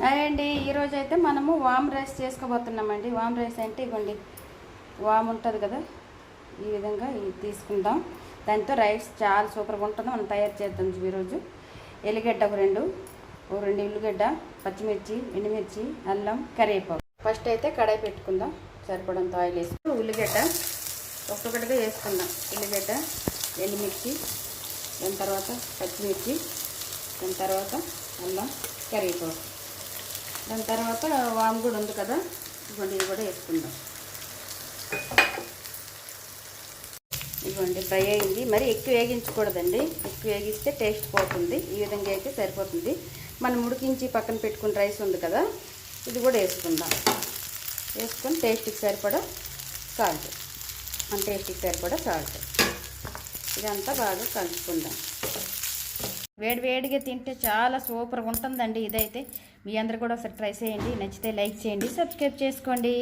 అండి ఈరోజు అయితే మనము వామ్ రైస్ చేసుకోబోతున్నామండి. వామ్ రైస్ అంటే ఇవ్వండి, వామ్ ఉంటుంది కదా, ఈ విధంగా ఇది తీసుకుందాం. దాంతో రైస్ చాలా సూపర్గా ఉంటుంది. మనం తయారు చేద్దాం ఈరోజు. ఎల్లిగడ్డ ఒక రెండు ఉల్లిగడ్డ, పచ్చిమిర్చి, ఎండుమిర్చి, అల్లం, కరివేపాకు. ఫస్ట్ అయితే కడాయి పెట్టుకుందాం. సరిపడంత ఆయిల్ వేసుకుని ఉల్లిగడ్డ ఒక్కొక్కటిగా వేసుకుందాం. ఉల్లిగడ్డ, ఎండుమిర్చి, దాని తర్వాత పచ్చిమిర్చి, దాని తర్వాత అల్లం, కరివేపాకు, దాని తర్వాత వాము కూడా ఉంది కదా, ఇవ్వండి ఇది కూడా వేసుకుందాం. ఇవ్వండి ఫ్రై అయింది. మరి ఎక్కువ వేగించకూడదండి, ఎక్కువ వేగిస్తే టేస్ట్ పోతుంది. ఈ విధంగా అయితే సరిపోతుంది. మనం ఉడికించి పక్కన పెట్టుకున్న రైస్ ఉంది కదా, ఇది కూడా వేసుకుందాం. వేసుకొని టేస్ట్కి సరిపడా సాల్ట్, మన టేస్ట్కి సరిపడా సాల్ట్, ఇదంతా బాగా కలుపుకుందాం. వేడివేడిగా తింటే చాలా సూపర్గా ఉంటుందండి. ఇదైతే మీ అందరు కూడా ఒకసారి ట్రై చేయండి. నచ్చితే లైక్ చేయండి, సబ్స్క్రైబ్ చేసుకోండి.